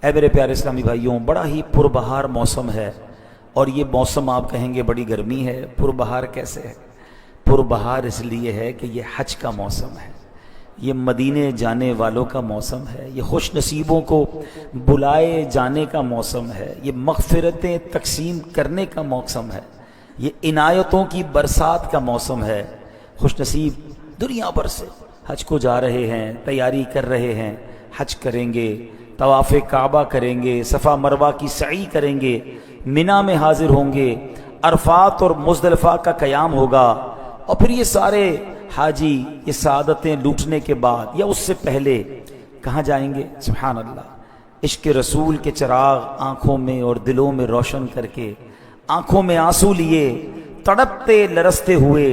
اے میرے پیارے اسلامی بھائیوں، بڑا ہی پربہار موسم ہے، اور یہ موسم آپ کہیں گے بڑی گرمی ہے، پربہار کیسے ہے؟ پربہار اس لیے ہے کہ یہ حج کا موسم ہے، یہ مدینے جانے والوں کا موسم ہے، یہ خوش نصیبوں کو بلائے جانے کا موسم ہے، یہ مغفرتیں تقسیم کرنے کا موسم ہے، یہ عنایتوں کی برسات کا موسم ہے۔ خوش نصیب دنیا بھر سے حج کو جا رہے ہیں، تیاری کر رہے ہیں، حج کریں گے، طواف کعبہ کریں گے، صفا مروہ کی سعی کریں گے، منا میں حاضر ہوں گے، عرفات اور مزدلفہ کا قیام ہوگا، اور پھر یہ سارے حاجی یہ سعادتیں لوٹنے کے بعد یا اس سے پہلے کہاں جائیں گے؟ سبحان اللہ، عشق رسول کے چراغ آنکھوں میں اور دلوں میں روشن کر کے، آنکھوں میں آنسو لیے، تڑپتے لرزتے ہوئے،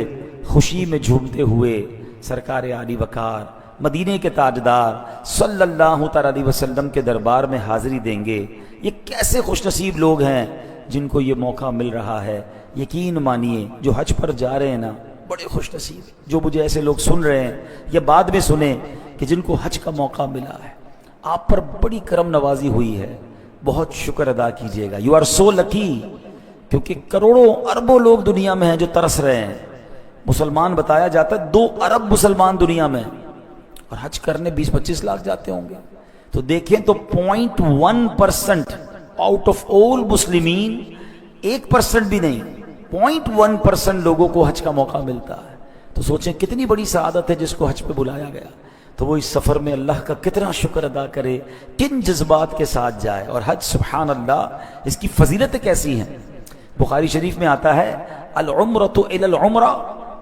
خوشی میں جھومتے ہوئے سرکار عالی وقار مدینے کے تاجدار صلی اللہ تعالی علیہ وسلم کے دربار میں حاضری دیں گے۔ یہ کیسے خوش نصیب لوگ ہیں جن کو یہ موقع مل رہا ہے۔ یقین مانیے جو حج پر جا رہے ہیں نا، بڑے خوش نصیب، جو مجھے ایسے لوگ سن رہے ہیں یا بعد میں سنیں کہ جن کو حج کا موقع ملا ہے، آپ پر بڑی کرم نوازی ہوئی ہے، بہت شکر ادا کیجئے گا۔ یو آر سو لکی، کیونکہ کروڑوں اربوں لوگ دنیا میں ہیں جو ترس رہے ہیں۔ مسلمان بتایا جاتا ہے 2 ارب مسلمان دنیا میں، اور حج کرنے 20-25 لاکھ جاتے ہوں گے، تو دیکھیں تو 0.1% آؤٹ آف آل مسلمین، 1% بھی نہیں، 0.1% لوگوں کو حج کا موقع ملتا ہے۔ تو سوچیں کتنی بڑی سعادت ہے جس کو حج پہ بلایا گیا، تو وہ اس سفر میں اللہ کا کتنا شکر ادا کرے، کن جذبات کے ساتھ جائے۔ اور حج سبحان اللہ، اس کی فضیلتیں کیسی ہیں۔ بخاری شریف میں آتا ہے العمرۃ الی العمرہ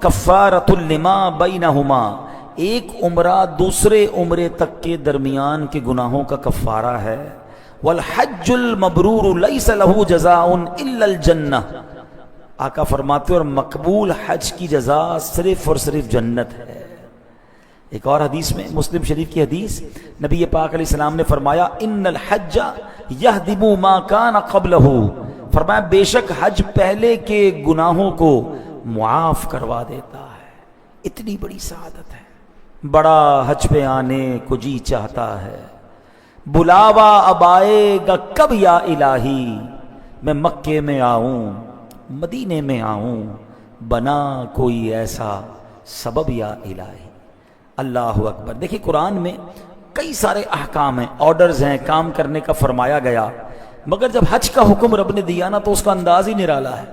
کفارۃ لما بینہما، ایک عمرہ دوسرے عمرے تک کے درمیان کے گناہوں کا کفارہ ہے۔ والحج المبرور لیس لہ جزاء الا الجنہ، آقا فرماتے اور مقبول حج کی جزا صرف اور صرف جنت ہے۔ ایک اور حدیث میں، مسلم شریف کی حدیث، نبی پاک علیہ السلام نے فرمایا ان الحج یہدم ما کان قبلہ، فرمایا بے شک حج پہلے کے گناہوں کو معاف کروا دیتا ہے۔ اتنی بڑی سعادت ہے، بڑا حج پہ آنے کو جی چاہتا ہے، بلاوا اب آئے گا کب یا الہی، میں مکے میں آؤں مدینے میں آؤں، بنا کوئی ایسا سبب یا الہی۔ اللہ اکبر۔ دیکھیں قرآن میں کئی سارے احکام ہیں، آرڈرز ہیں، کام کرنے کا فرمایا گیا، مگر جب حج کا حکم رب نے دیا نا تو اس کا انداز ہی نرالا ہے۔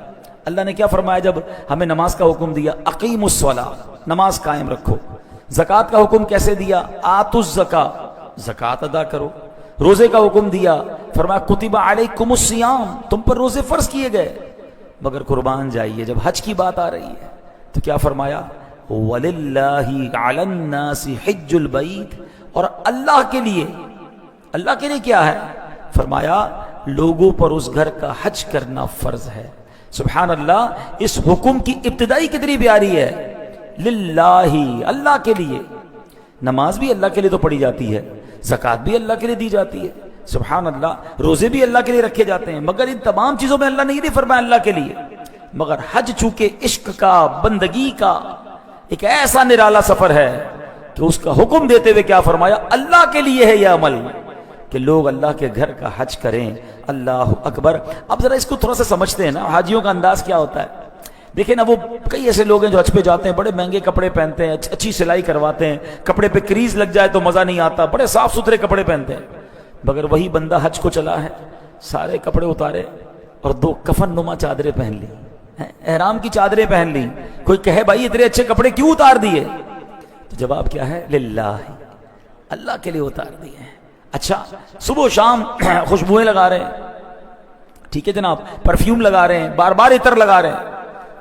اللہ نے کیا فرمایا جب ہمیں نماز کا حکم دیا؟ اقیموا الصلاۃ، نماز قائم رکھو۔ زکوٰۃ کا حکم کیسے دیا؟ آتوا الزکاۃ، زکوٰۃ ادا کرو۔ روزے کا حکم دیا، فرمایا کتب علیکم الصیام، تم پر روزے فرض کیے گئے۔ مگر قربان جائیے جب حج کی بات آ رہی ہے تو کیا فرمایا؟ وَلِلَّهِ عَلَى النَّاسِ حِجُّ الْبَيْتِ، اور اللہ کے لیے کیا ہے؟ فرمایا لوگوں پر اس گھر کا حج کرنا فرض ہے۔ سبحان اللہ، اس حکم کی ابتدائی کتنی پیاری ہے، للہ، اللہ کے لیے۔ نماز بھی اللہ کے لیے تو پڑھی جاتی ہے، زکوٰۃ بھی اللہ کے لیے دی جاتی ہے، سبحان اللہ، روزے بھی اللہ کے لیے رکھے جاتے ہیں، مگر ان تمام چیزوں میں اللہ نے یہ نہیں فرمایا اللہ کے لیے۔ مگر حج چونکہ عشق کا، بندگی کا ایک ایسا نرالا سفر ہے کہ اس کا حکم دیتے ہوئے کیا فرمایا؟ اللہ کے لیے ہے یہ عمل کہ لوگ اللہ کے گھر کا حج کریں۔ اللہ اکبر۔ اب ذرا اس کو تھوڑا سا سمجھتے ہیں نا، حاجیوں کا انداز کیا ہوتا ہے۔ دیکھیں نا، وہ کئی ایسے لوگ ہیں جو حج پہ جاتے ہیں، بڑے مہنگے کپڑے پہنتے ہیں، اچھی سلائی کرواتے ہیں، کپڑے پہ کریز لگ جائے تو مزہ نہیں آتا، بڑے صاف ستھرے کپڑے پہنتے ہیں۔ مگر وہی بندہ حج کو چلا ہے، سارے کپڑے اتارے اور 2 کفن نما چادریں پہن لی، احرام کی چادریں پہن لی۔ کوئی کہے بھائی اتنے اچھے کپڑے کیوں اتار دیے؟ تو جواب کیا ہے؟ للہ، اللہ کے لیے اتار دیے ہیں۔ اچھا، صبح و شام خوشبوئیں لگا رہے ہیں، ٹھیک ہے جناب، پرفیوم لگا رہے ہیں، بار بار عطر لگا رہے ہیں،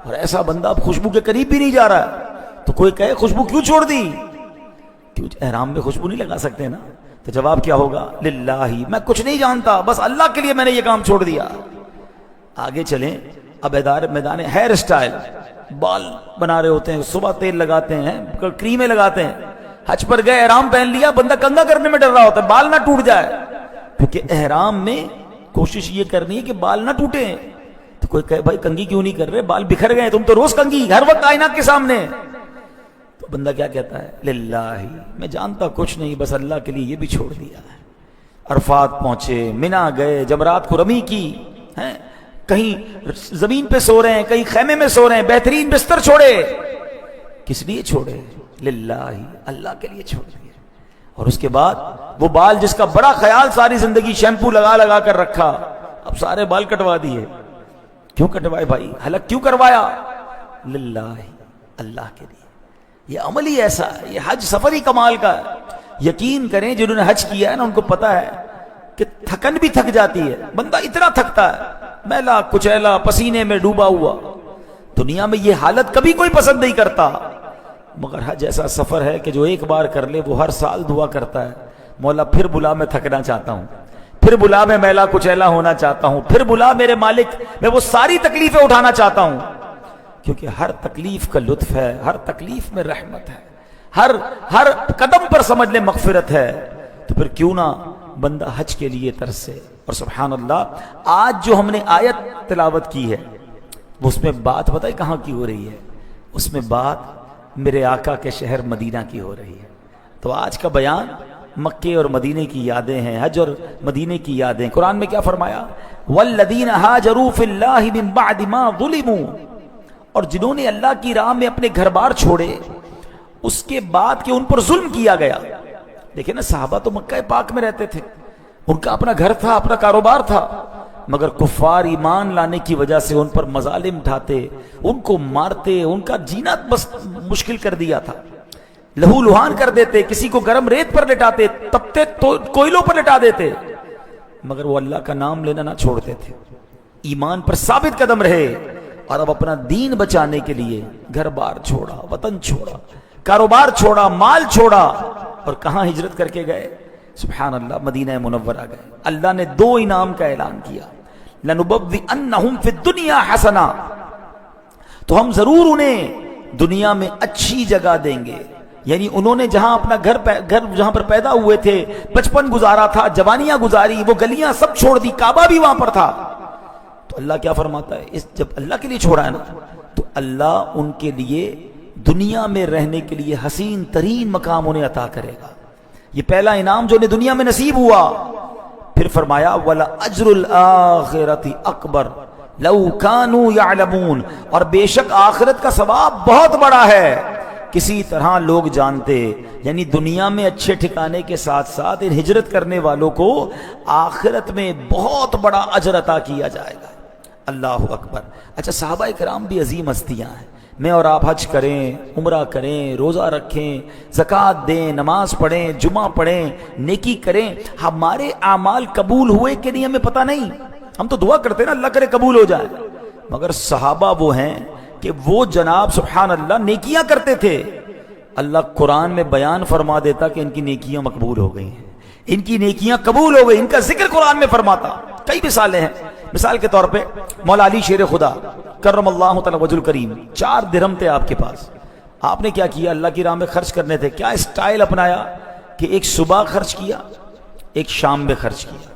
اور ایسا بندہ اب خوشبو کے قریب بھی نہیں جا رہا ہے، تو کوئی کہے خوشبو کیوں چھوڑ دی؟ کیوں احرام میں خوشبو نہیں لگا سکتے نا؟ تو جواب کیا ہوگا؟ للہ، میں کچھ نہیں جانتا، بس اللہ کے لیے میں نے یہ کام چھوڑ دیا۔ آگے چلیں، اب میدان ہیئر اسٹائل، بال بنا رہے ہوتے ہیں، صبح تیل لگاتے ہیں، کریمیں لگاتے ہیں، حج پر گئے، احرام پہن لیا، بندہ کنگھا کرنے میں ڈر رہا ہوتا ہے بال نہ ٹوٹ جائے، کیونکہ احرام میں کوشش یہ کرنی ہے کہ بال نہ ٹوٹیں۔ تو کوئی کہے بھائی کنگھی کیوں نہیں کر رہے، بال بکھر گئے، تم تو روز کنگھی، ہر وقت آئینہ کے سامنے۔ تو بندہ کیا کہتا ہے؟ للہ، میں جانتا کچھ نہیں، بس اللہ کے لیے یہ بھی چھوڑ دیا ہے۔ عرفات پہنچے، منا گئے، جمرات کو رمی کی ہیں، کہیں زمین پہ سو رہے ہیں، کہیں خیمے میں سو رہے ہیں، بہترین بستر چھوڑے. کس لیے چھوڑے؟ للہ، اللہ کے لیے چھوڑ دیے. اور اس کے بعد وہ بال جس کا بڑا خیال ساری زندگی شیمپو لگا لگا کر رکھا، اب سارے بال کٹوا دیے. کیوں کٹوائے بھائی؟ حلق کیوں کروایا؟ للہ، اللہ کے لیے. یہ عمل ہی ایسا ہے، یہ حج سفر ہی کمال کا ہے. یقین کریں جنہوں نے حج کیا ہے نا، ان کو پتا ہے کہ تھکن بھی تھک جاتی ہے، بندہ اتنا تھکتا ہے، میلا کچیلا پسینے میں ڈوبا ہوا. دنیا میں یہ حالت کبھی کوئی پسند نہیں کرتا، مگر حج ایسا سفر ہے کہ جو ایک بار کر لے وہ ہر سال دعا کرتا ہے، مولا پھر بلا، میں تھکنا چاہتا ہوں، پھر بلا میں میلا کچیلا ہونا چاہتا ہوں، پھر بلا میرے مالک، میں وہ ساری تکلیفیں اٹھانا چاہتا ہوں. کیونکہ ہر تکلیف کا لطف ہے، ہر تکلیف میں رحمت ہے، ہر قدم پر سمجھ لے مغفرت ہے. تو پھر کیوں نہ بندہ حج کے لیے ترسے. اور سبحان اللہ، آج جو ہم نے آیت تلاوت کی ہے اس میں بات پتہ ہے کہاں کی ہو رہی ہے؟ اس میں بات میرے آقا کے شہر مدینہ کی ہو رہی ہے. تو آج کا بیان مکے اور مدینے کی یادیں ہیں، حج اور مدینے کی یادیں. قرآن میں کیا فرمایا؟ والذین ہاجروا فی اللہ من بعد ما ظلموا، اور جنہوں نے اللہ کی راہ میں اپنے گھر بار چھوڑے اس کے بعد کہ ان پر ظلم کیا گیا. دیکھیں نا، صحابہ تو مکہ پاک میں رہتے تھے، ان کا اپنا گھر تھا، اپنا کاروبار تھا، مگر کفار ایمان لانے کی وجہ سے ان پر مظالم اٹھاتے، ان کو مارتے، ان کا جینا بس مشکل کر دیا تھا، لہو لہان کر دیتے، کسی کو گرم ریت پر لٹاتے، تپتے کوئلوں پر لٹا دیتے، مگر وہ اللہ کا نام لینا نہ چھوڑتے تھے، ایمان پر ثابت قدم رہے. اور اب اپنا دین بچانے کے لیے گھر بار چھوڑا، وطن چھوڑا، کاروبار چھوڑا، مال چھوڑا، اور کہاں ہجرت کر کے گئے؟ سبحان اللہ، مدینہ منورہ گئے. اللہ نے 2 انعام کا اعلان کیا، لَنُبَوِّئَنَّهُمْ فِي الدُّنْيَا حَسَنًا، تو ہم ضرور انہیں دنیا میں اچھی جگہ دیں گے. یعنی انہوں نے جہاں اپنا گھر جہاں پر پیدا ہوئے تھے، بچپن گزارا تھا، جوانیاں گزاری، وہ گلیاں سب چھوڑ دی، کعبہ بھی وہاں پر تھا. تو اللہ کیا فرماتا ہے؟ جب اللہ کے لیے چھوڑا ہے نا، تو اللہ ان کے لیے دنیا میں رہنے کے لیے حسین ترین مقام انہیں عطا کرے گا. یہ پہلا انعام جو انہیں دنیا میں نصیب ہوا. پھر فرمایا وَلَأَجْرُ الْآخِرَةِ أَكْبَرُ لَوْ كَانُوا يَعْلَمُونَ، اور بے شک آخرت کا ثواب بہت بڑا ہے، کسی طرح لوگ جانتے. یعنی دنیا میں اچھے ٹھکانے کے ساتھ ساتھ ان ہجرت کرنے والوں کو آخرت میں بہت بڑا اجر عطا کیا جائے گا. اللہ اکبر. اچھا، صحابہ کرام بھی عظیم ہستیاں ہیں. میں اور آپ حج کریں، عمرہ کریں، روزہ رکھیں، زکوٰۃ دیں، نماز پڑھیں، جمعہ پڑھیں، نیکی کریں، ہمارے اعمال قبول ہوئے کہ نہیں ہمیں پتہ نہیں. ہم تو دعا کرتے ہیں نا اللہ کرے قبول ہو جائے، مگر صحابہ وہ ہیں کہ وہ جناب سبحان اللہ نیکیاں کرتے تھے. اللہ قرآن میں بیان فرما دیتا کہ ان کی نیکیاں مقبول ہو گئی ہیں، ان کی نیکیاں قبول ہو گئی، ان کا ذکر قرآن میں فرماتا. کئی مثالیں ہیں. مثال کے طور پہ مولا علی شیر خدا کرم اللہ تعالی وجہ الکریم، 4 درہم تھے آپ کے پاس. آپ نے کیا کیا؟ اللہ کی راہ میں خرچ کرنے تھے. کیا اسٹائل اپنایا کہ ایک صبح خرچ کیا، ایک شام میں خرچ کیا،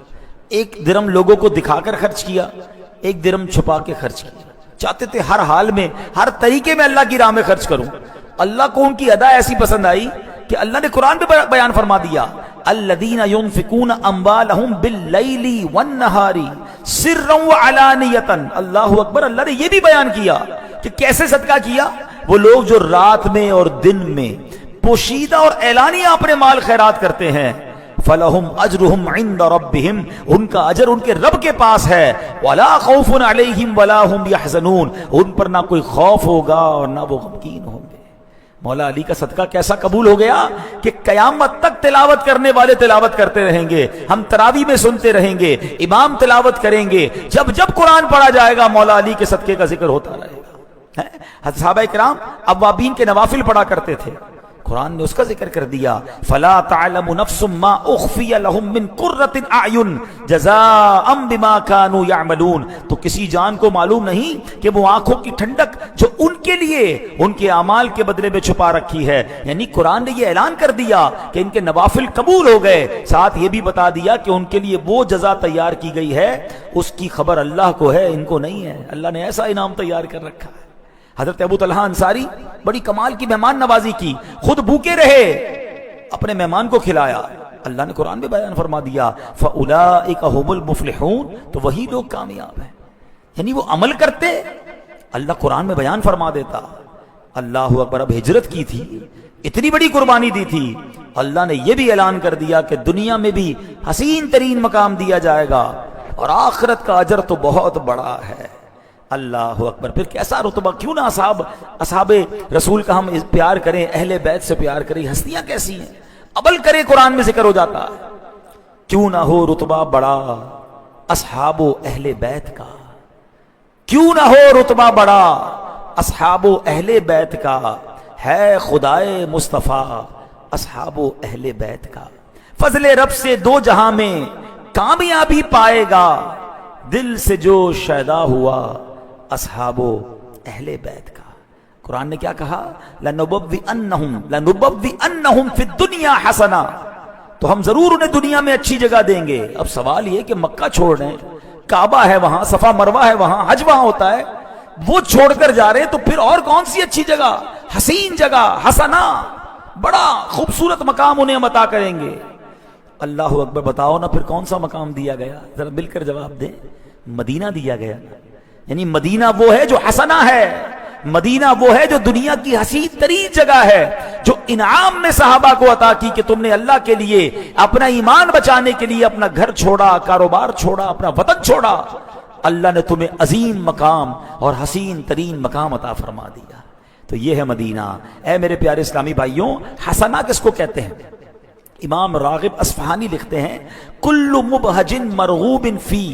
1 درہم لوگوں کو دکھا کر خرچ کیا، 1 درہم چھپا کے خرچ کیا. چاہتے تھے ہر حال میں، ہر طریقے میں اللہ کی راہ میں خرچ کروں. اللہ کو ان کی ادا ایسی پسند آئی کہ اللہ نے قرآن پہ بیان فرما دیا، الذین ينفقون اموالهم باللیل والنہار سرا وعلانیۃ. اللہ اکبر. اللہ نے یہ بھی بیان کیا کہ کیسے صدقہ کیا. وہ لوگ جو رات میں اور دن میں پوشیدہ اور اعلانیہ اپنے مال خیرات کرتے ہیں، فلہم اجرہم عند ربہم، ان کا اجر ان کے رب کے پاس ہے. ولا خوف علیہم ولا هم یحزنون، ان پر نہ کوئی خوف ہوگا اور نہ وہ غمگین ہوں گے. مولا علی کا صدقہ کیسا قبول ہو گیا کہ قیامت تک تلاوت کرنے والے تلاوت کرتے رہیں گے، ہم تراویح میں سنتے رہیں گے، امام تلاوت کریں گے، جب جب قرآن پڑھا جائے گا مولا علی کے صدقے کا ذکر ہوتا رہے گا. صحابہ کرام اوابین کے نوافل پڑھا کرتے تھے، قرآن نے اس کا ذکر کر دیا، فلا تعلم نفس ما اخفی لهم من قرۃ اعین جزاء بما كانوا يعملون. تو کسی جان کو معلوم نہیں کہ وہ آنکھوں کی ٹھنڈک جو ان کے لیے ان کے اعمال کے بدلے میں چھپا رکھی ہے. یعنی قرآن نے یہ اعلان کر دیا کہ ان کے نوافل قبول ہو گئے، ساتھ یہ بھی بتا دیا کہ ان کے لیے وہ جزا تیار کی گئی ہے، اس کی خبر اللہ کو ہے، ان کو نہیں ہے. اللہ نے ایسا انعام تیار کر رکھا ہے. حضرت ابو طلحہ انصاری بڑی کمال کی مہمان نوازی کی، خود بھوکے رہے، اپنے مہمان کو کھلایا. اللہ نے قرآن میں بیان فرما دیا فَأُولَئِكَ هُمُ الْمُفْلِحُونَ، تو وہی لوگ کامیاب ہیں، یعنی وہ عمل کرتے، اللہ قرآن میں بیان فرما دیتا۔ اللہ اکبر، اب ہجرت کی تھی، اتنی بڑی قربانی دی تھی، اللہ نے یہ بھی اعلان کر دیا کہ دنیا میں بھی حسین ترین مقام دیا جائے گا اور آخرت کا اجر تو بہت بڑا ہے۔ اللہ اکبر، پھر کیسا رتبہ، کیوں نہ اصحاب رسول کا ہم پیار کریں، اہل بیت سے پیار کریں، ہستیاں کیسی ہیں، عمل کرے قرآن میں ذکر ہو جاتا ہے، کیوں نہ ہو رتبہ بڑا اصحاب و اہل بیت کا، کیوں نہ ہو رتبہ بڑا اصحاب و اہل بیت کا، ہے خدائے مصطفیٰ اصحاب و اہل بیت کا، فضل رب سے دو جہاں میں کامیابی پائے گا، دل سے جو شیدا ہوا اصحاب و اہل بیت کا۔ قرآن نے کیا کہا؟ لَنُبَوِّئَنَّهُمْ فِي الدُّنْيَا حَسَنًا، تو ہم ضرور انہیں دنیا میں اچھی جگہ دیں گے۔ اب سوال یہ کہ مکہ چھوڑ رہے ہیں، کعبہ ہے وہاں، صفا مروہ ہے وہاں، حج وہاں ہوتا ہے، وہ چھوڑ کر جا رہے ہیں، تو پھر اور کون سی اچھی جگہ، حسین جگہ، حسنا، بڑا خوبصورت مقام انہیں ہم عطا کریں گے۔ اللہ اکبر، بتاؤ نا پھر کون سا مقام دیا گیا، ذرا مل کر جواب دیں۔ مدینہ دیا گیا، یعنی مدینہ وہ ہے جو حسنا ہے، مدینہ وہ ہے جو دنیا کی حسین ترین جگہ ہے، جو انعام میں صحابہ کو عطا کی کہ تم نے اللہ کے لیے اپنا ایمان بچانے کے لیے اپنا گھر چھوڑا، کاروبار چھوڑا، اپنا وطن چھوڑا، اللہ نے تمہیں عظیم مقام اور حسین ترین مقام عطا فرما دیا۔ تو یہ ہے مدینہ۔ اے میرے پیارے اسلامی بھائیوں، حسنا کس کو کہتے ہیں؟ امام راغب اصفہانی لکھتے ہیں کل مبہج مرغوب فی،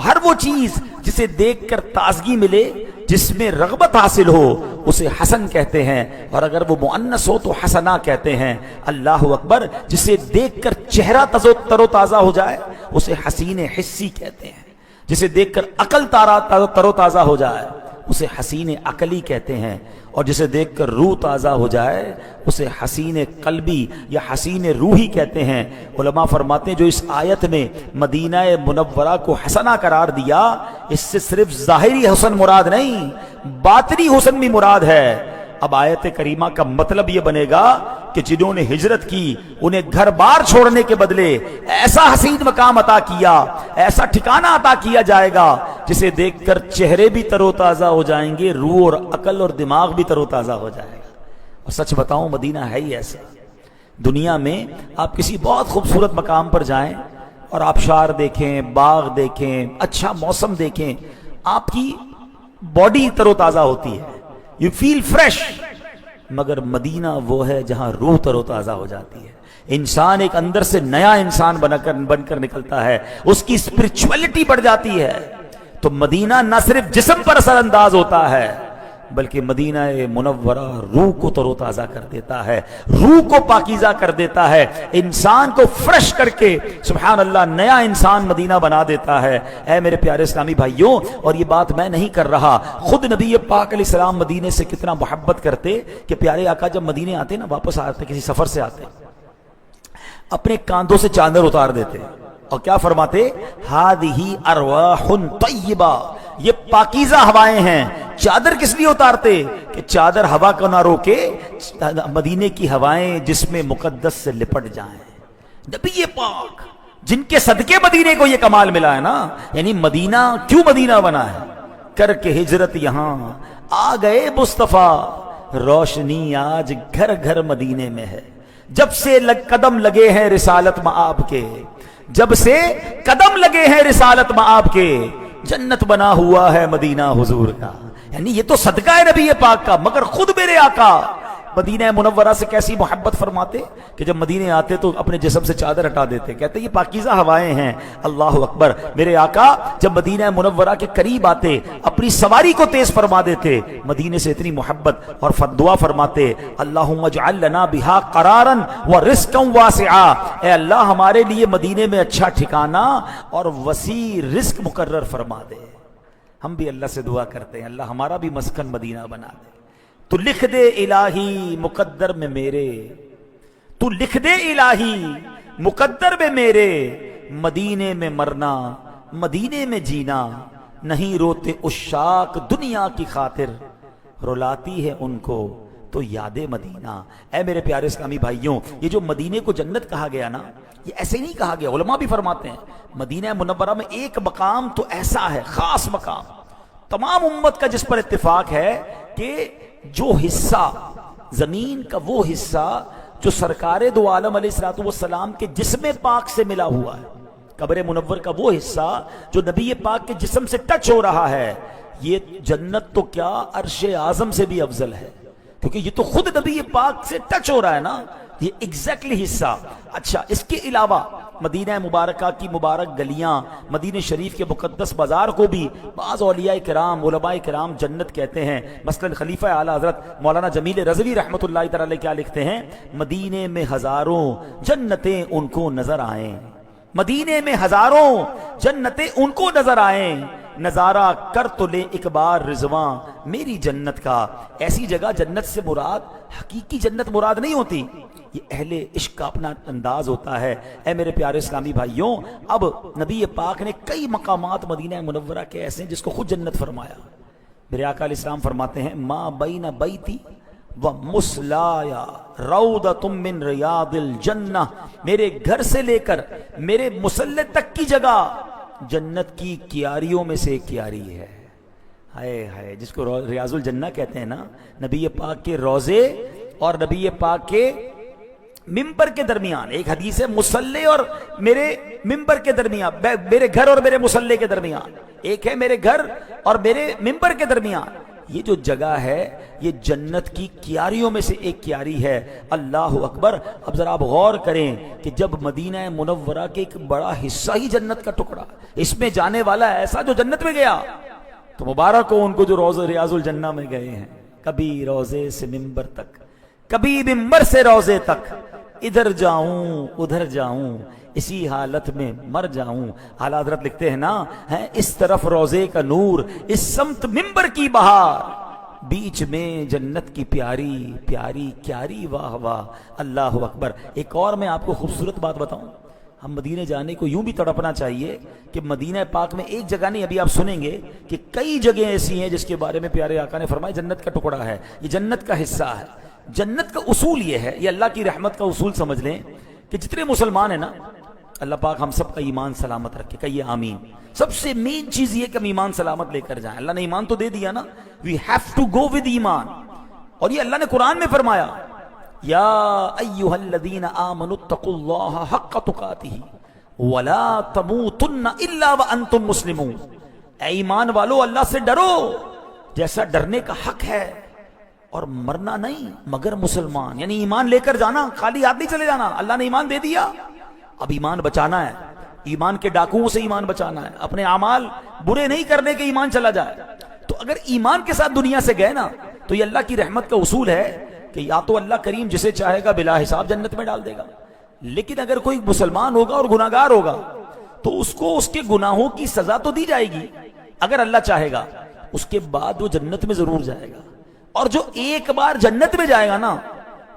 ہر وہ چیز جسے دیکھ کر تازگی ملے، جس میں رغبت حاصل ہو، اسے حسن کہتے ہیں، اور اگر وہ مؤنث ہو تو حسنا کہتے ہیں۔ اللہ اکبر، جسے دیکھ کر چہرہ تر و تازہ ہو جائے اسے حسین حسی کہتے ہیں، جسے دیکھ کر عقل تر و تازہ ہو جائے اسے حسین عقلی کہتے ہیں، اور جسے دیکھ کر روح تازہ ہو جائے اسے حسین قلبی یا حسین روحی کہتے ہیں۔ علماء فرماتے ہیں جو اس آیت میں مدینہ منورہ کو حسنہ قرار دیا، اس سے صرف ظاہری حسن مراد نہیں، باطنی حسن بھی مراد ہے۔ اب آیت کریمہ کا مطلب یہ بنے گا کہ جنہوں نے ہجرت کی انہیں گھر بار چھوڑنے کے بدلے ایسا حسین مقام عطا کیا، ایسا ٹھکانہ عطا کیا جائے گا جسے دیکھ کر چہرے بھی تر و تازہ ہو جائیں گے، روح اور عقل اور دماغ بھی تر و تازہ ہو جائے گا۔ اور سچ بتاؤں مدینہ ہے ہی ایسا۔ دنیا میں آپ کسی بہت خوبصورت مقام پر جائیں اور آبشار دیکھیں، باغ دیکھیں، اچھا موسم دیکھیں، آپ کی باڈی تر و تازہ ہوتی ہے، یو فیل فریش، مگر مدینہ وہ ہے جہاں روح تر و تازہ ہو جاتی ہے، انسان ایک اندر سے نیا انسان بن کر نکلتا ہے، اس کی اسپرچولیٹی بڑھ جاتی ہے۔ تو مدینہ نہ صرف جسم پر اثر انداز ہوتا ہے بلکہ مدینہ منورہ روح کو تر و تازہ کر دیتا ہے، روح کو پاکیزہ کر دیتا ہے، انسان کو فریش کر کے سبحان اللہ نیا انسان مدینہ بنا دیتا ہے۔ اے میرے پیارے اسلامی بھائیوں، اور یہ بات میں نہیں کر رہا، خود نبی پاک علیہ السلام مدینے سے کتنا محبت کرتے کہ پیارے آقا جب مدینے آتے نا، واپس آتے کسی سفر سے آتے، اپنے کاندھوں سے چادر اتار دیتے اور کیا فرماتے؟ ہادہ ارواح طیبہ، یہ پاکیزہ ہوائیں ہیں۔ چادر کس لیے اتارتے؟ کہ چادر ہوا کو نہ روکے، مدینے کی ہوائیں جس میں مقدس سے لپٹ جائیں۔ نبی پاک جن کے صدقے مدینے کو یہ کمال ملا ہے نا، یعنی مدینہ کیوں مدینہ بنا ہے؟ کر کے ہجرت یہاں آ گئے مصطفیٰ، روشنی آج گھر گھر مدینے میں ہے، جب سے قدم لگے ہیں رسالت مآب کے، جب سے قدم لگے ہیں رسالت مآب کے، جنت بنا ہوا ہے مدینہ حضور کا۔ یعنی یہ تو صدقہ ہے نبی پاک کا، مگر خود میرے آقا مدینہ منورہ سے کیسی محبت فرماتے کہ جب مدینے آتے تو اپنے جسم سے چادر ہٹا دیتے، کہتے یہ پاکیزہ ہوائیں ہیں۔ اللہ اکبر، میرے آقا جب مدینہ منورہ کے قریب آتے اپنی سواری کو تیز فرما دیتے، مدینے سے اتنی محبت، اور دعا فرماتے اللہم اجعل لنا بہا قرارا ورزقا واسعا، اے اللہ ہمارے لیے مدینے میں اچھا ٹھکانہ اور وسیع رزق مقرر فرما دے۔ ہم بھی اللہ سے دعا کرتے ہیں اللہ ہمارا بھی مسکن مدینہ بنا دے۔ تو لکھ دے الہی مقدر میں میرے، تو لکھ دے الہی مقدر میں میرے، مدینے میں مرنا مدینے میں جینا، نہیں روتے عشاق دنیا کی خاطر، رلاتی ہے ان کو تو یاد مدینہ. اے میرے پیارے اسلامی بھائیوں، یہ جو مدینے کو جنت کہا گیا نا، یہ ایسے نہیں کہا گیا. علماء بھی فرماتے ہیں مدینہ منورہ میں ایک مقام تو ایسا ہے، خاص مقام، تمام امت کا جس پر اتفاق ہے کہ جو حصہ زمین کا، وہ حصہ جو سرکار دو عالم علیہ الصلوۃ والسلام کے جسم پاک سے ملا ہوا ہے، قبر منور کا وہ حصہ جو نبی پاک کے جسم سے ٹچ ہو رہا ہے، یہ جنت تو کیا عرش اعظم سے بھی افضل ہے، کیونکہ یہ تو خود نبی پاک سے ٹچ ہو رہا ہے نا، یہ ایگزیکٹلی حصہ. اچھا، اس کے علاوہ مدینہ مبارکہ کی مبارک گلیاں، مدینہ شریف کے مقدس بازار کو بھی بعض اولیاء کرام، علماء کرام جنت کہتے ہیں. مثلا خلیفہ اعلیٰ حضرت مولانا جمیل رضوی رحمۃ اللہ تعالی کیا لکھتے ہیں؟ مدینے میں ہزاروں جنتیں ان کو نظر آئیں، مدینے میں ہزاروں جنتیں ان کو نظر آئیں، نظارہ کر تو لے ایک بار رضواں میری جنت کا. ایسی جگہ جنت سے مراد حقیقی جنت مراد نہیں ہوتی، یہ اہل عشق کا اپنا انداز ہوتا ہے. اے میرے پیارے اسلامی بھائیوں، اب نبی پاک نے کئی مقامات مدینہ منورہ کے ایسے ہیں جس کو خود جنت فرمایا. میرے آقا علیہ السلام فرماتے ہیں ما بین بیتی و مسلایا روضۃ من ریاض الجنہ، میرے گھر سے لے کر میرے مصلی تک کی جگہ جنت کی کیاریوں میں سے ایک کیاری ہے. ہائے ہائے، جس کو ریاض الجنہ کہتے ہیں نا، نبی پاک کے روضے اور نبی پاک کے ممبر کے درمیان. ایک حدیث ہے مصلی اور میرے ممبر کے درمیان، میرے گھر اور میرے مصلی کے درمیان، ایک ہے میرے گھر اور میرے ممبر کے درمیان. یہ جو جگہ ہے یہ جنت کی کیاریوں میں سے ایک کیاری ہے. اللہ اکبر. اب ذرا آپ غور کریں کہ جب مدینہ منورہ کے ایک بڑا حصہ ہی جنت کا ٹکڑا، اس میں جانے والا ایسا جو جنت میں گیا، تو مبارک ہو ان کو جو روضہ ریاض الجنہ میں گئے ہیں. کبھی روضے سے ممبر تک، کبھی ممبر سے روضے تک، ادھر جاؤں ادھر جاؤں، اسی حالت میں مر جاؤں. اعلیٰ حضرت لکھتے ہیں نا، اس طرف روضے کا نور، اس سمت ممبر کی بہار، بیچ میں جنت کی پیاری پیاری کیاری، واہ واہ، اللہ اکبر. ایک اور میں آپ کو خوبصورت بات بتاؤں، ہم مدینہ جانے کو یوں بھی تڑپنا چاہیے کہ مدینہ پاک میں ایک جگہ نہیں، ابھی آپ سنیں گے کہ کئی جگہیں ایسی ہیں جس کے بارے میں پیارے آقا نے فرمایا جنت کا ٹکڑا ہے، یہ جنت کا حصہ ہے. جنت کا اصول یہ ہے، یہ اللہ کی رحمت کا اصول سمجھ لیں کہ جتنے مسلمان ہیں نا، اللہ پاک ہم سب کا ایمان سلامت رکھے، کہیے آمین. سب سے مین چیز یہ کہ ہم ایمان سلامت لے کر جائیں. اللہ نے ایمان تو دے دیا نا، we have to go with ایمان. اور یہ اللہ نے قرآن میں فرمایا یا ایھا الذین آمنوا اتقوا اللہ حق تقاتہ ولا تموتن الا وانتم مسلمون. اے ایمان والو، اللہ سے ڈرو جیسا ڈرنے کا حق ہے، اور مرنا نہیں مگر مسلمان. یعنی ایمان لے کر جانا، خالی ہاتھ نہیں چلے جانا. اللہ نے ایمان دے دیا، اب ایمان بچانا ہے، ایمان کے ڈاکوؤں سے ایمان بچانا ہے، اپنے اعمال برے نہیں کرنے کے ایمان چلا جائے. تو اگر ایمان کے ساتھ دنیا سے گئے نا، تو یہ اللہ کی رحمت کا اصول ہے کہ یا تو اللہ کریم جسے چاہے گا بلا حساب جنت میں ڈال دے گا، لیکن اگر کوئی مسلمان ہوگا اور گناہگار ہوگا تو اس کو اس کے گناہوں کی سزا تو دی جائے گی اگر اللہ چاہے گا، اس کے بعد وہ جنت میں ضرور جائے گا. اور جو ایک بار جنت میں جائے گا نا،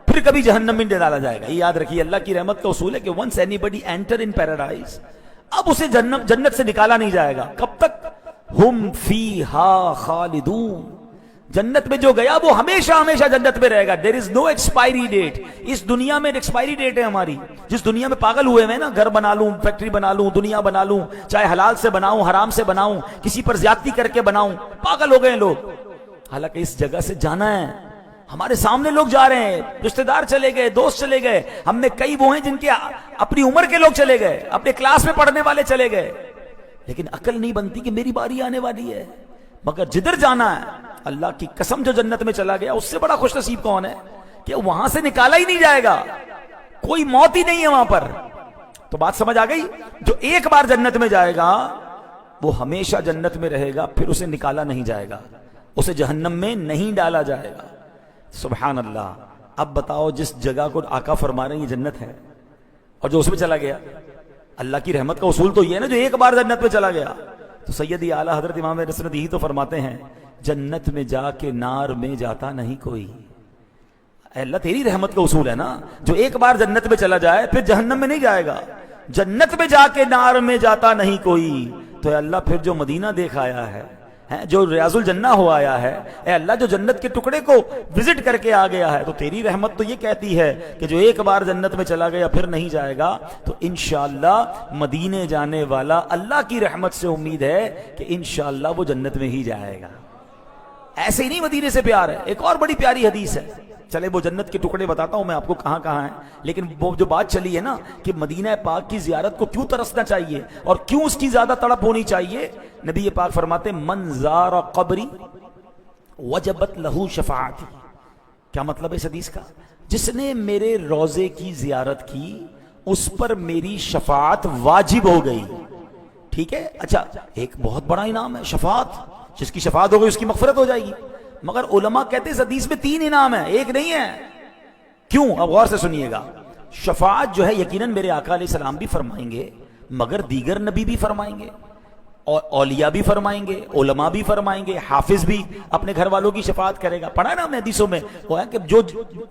پھر کبھی جہنم میں نہیں ڈالا جائے گا. یہ یاد رکھیے، اللہ کی رحمت کا اصول ہے کہ once anybody enter in paradise، اب اسے جنت سے نکالا نہیں جائے گا. کب تک؟ ہم فیہا خالدون. جنت میں جو گیا وہ ہمیشہ ہمیشہ جنت میں رہے گا. there is no expiry date. اس دنیا میں ایکسپائری ڈیٹ ہے ہماری. جس دنیا میں پاگل ہوئے ہیں نا، گھر بنا لوں، فیکٹری بنا لوں، دنیا بنا لوں، چاہے حلال سے بناؤں حرام سے بناؤں، کسی پر زیادتی کر کے بناؤں، پاگل ہو گئے لوگ. حالانکہ اس جگہ سے جانا ہے. ہمارے سامنے لوگ جا رہے ہیں، رشتہ دار چلے گئے، دوست چلے گئے، ہم میں کئی وہ ہیں جن کے اپنی عمر کے لوگ چلے گئے، اپنے کلاس میں پڑھنے والے چلے گئے، لیکن عقل نہیں بنتی کہ میری باری آنے والی ہے. مگر جدھر جانا ہے، اللہ کی قسم جو جنت میں چلا گیا اس سے بڑا خوش نصیب کون ہے کہ وہاں سے نکالا ہی نہیں جائے گا، کوئی موت ہی نہیں ہے وہاں پر. تو بات سمجھ آ گئی؟ جو ایک بار جنت میں جائے گا وہ ہمیشہ جنت میں رہے گا، پھر اسے نکالا نہیں جائے گا، اسے جہنم میں نہیں ڈالا جائے گا. سبحان اللہ. اب بتاؤ، جس جگہ کو آقا فرما رہے ہیں یہ جنت ہے، اور جو اس میں چلا گیا، اللہ کی رحمت کا اصول تو یہ ہے نا، جو ایک بار جنت میں چلا گیا. تو سیدی اعلیٰ حضرت امام رسالت یہی تو فرماتے ہیں، جنت میں جا کے نار میں جاتا نہیں کوئی. اے اللہ تیری رحمت کا اصول ہے نا، جو ایک بار جنت میں چلا جائے پھر جہنم میں نہیں جائے گا. جنت میں جا کے نار میں جاتا نہیں کوئی. تو اے اللہ پھر جو مدینہ دیکھ آیا ہے، جو ریاض الجنہ ہو آیا ہے، اے اللہ جو جنت کے ٹکڑے کو وزٹ کر کے آ گیا ہے، تو تیری رحمت تو یہ کہتی ہے کہ جو ایک بار جنت میں چلا گیا پھر نہیں جائے گا، تو انشاءاللہ مدینے جانے والا اللہ کی رحمت سے امید ہے کہ انشاءاللہ وہ جنت میں ہی جائے گا۔ ایسے ہی نہیں مدینے سے پیار ہے، ایک اور بڑی پیاری حدیث ہے، چلے وہ جنت کے ٹکڑے بتاتا ہوں میں آپ کو کہاں کہاں ہیں، لیکن وہ جو بات چلی ہے نا کہ مدینہ پاک کی زیارت کو کیوں ترسنا چاہیے اور کیوں اس کی زیادہ تڑپ ہونی چاہیے، نبی پاک فرماتے من زار قبری وجبت لہو شفاعتی۔ کیا مطلب ہے اس حدیث کا؟ جس نے میرے روضے کی زیارت کی اس پر میری شفاعت واجب ہو گئی، ٹھیک ہے؟ اچھا، ایک بہت بڑا انعام ہے شفاعت، جس کی شفاعت ہو گئی اس کی مغفرت ہو جائے گی، مگر علماء کہتے ہیں اس حدیث میں 3 انعام ہیں، ایک نہیں ہے۔ کیوں؟ اب غور سے سنیے گا۔ شفاعت جو ہے یقیناً میرے آقا علیہ السلام بھی فرمائیں گے، مگر دیگر نبی بھی فرمائیں گے، اور اولیاء بھی فرمائیں گے، علماء بھی فرمائیں گے، حافظ بھی اپنے گھر والوں کی شفاعت کرے گا۔ پڑھا ہے نا ہم نے حدیثوں میں، وہ ہے کہ جو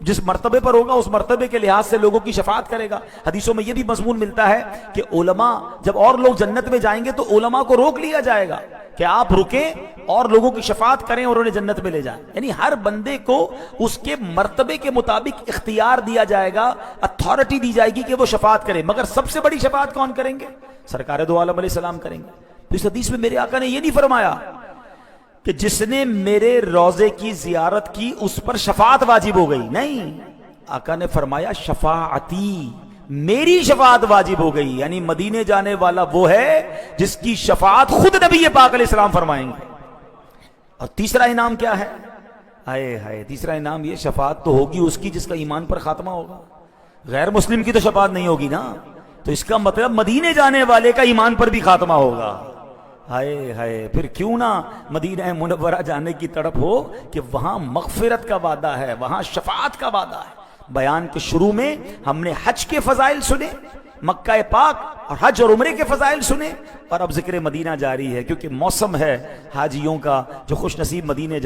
جس مرتبے پر ہوگا اس مرتبے کے لحاظ سے لوگوں کی شفاعت کرے گا۔ حدیثوں میں یہ بھی مضمون ملتا ہے کہ علماء جب اور لوگ جنت میں جائیں گے تو علماء کو روک لیا جائے گا کہ آپ رکیں اور لوگوں کی شفاعت کریں اور انہیں جنت میں لے جائیں، یعنی ہر بندے کو اس کے مرتبے کے مطابق اختیار دیا جائے گا، اتھارٹی دی جائے گی کہ وہ شفاعت کرے، مگر سب سے بڑی شفاعت کون کریں گے؟ سرکار دو عالم علیہ السلام کریں گے۔ تو اس حدیث میں میرے آقا نے یہ نہیں فرمایا کہ جس نے میرے روضے کی زیارت کی اس پر شفاعت واجب ہو گئی، نہیں، آقا نے فرمایا شفاعتی، میری شفاعت واجب ہو گئی، یعنی مدینے جانے والا وہ ہے جس کی شفاعت خود نبی پاک علیہ السلام فرمائیں گے۔ اور تیسرا انعام کیا ہے؟ ہائے ہائے، تیسرا انعام یہ شفاعت تو ہوگی اس کی جس کا ایمان پر خاتمہ ہوگا، غیر مسلم کی تو شفاعت نہیں ہوگی نا، تو اس کا مطلب مدینے جانے والے کا ایمان پر بھی خاتمہ ہوگا۔ ہائے ہائے، پھر کیوں نہ مدینہ منورہ جانے کی تڑپ ہو کہ وہاں مغفرت کا وعدہ ہے، وہاں شفاعت کا وعدہ ہے۔ بیان کے شروع میں ہم نے حج کے فضائل سنے، مکہ پاک اور حج اور عمرے کے فضائل سنے، اور اب ذکر مدینہ جاری ہے کیونکہ موسم ہے حاجیوں کا جو خوش نصیب مدینے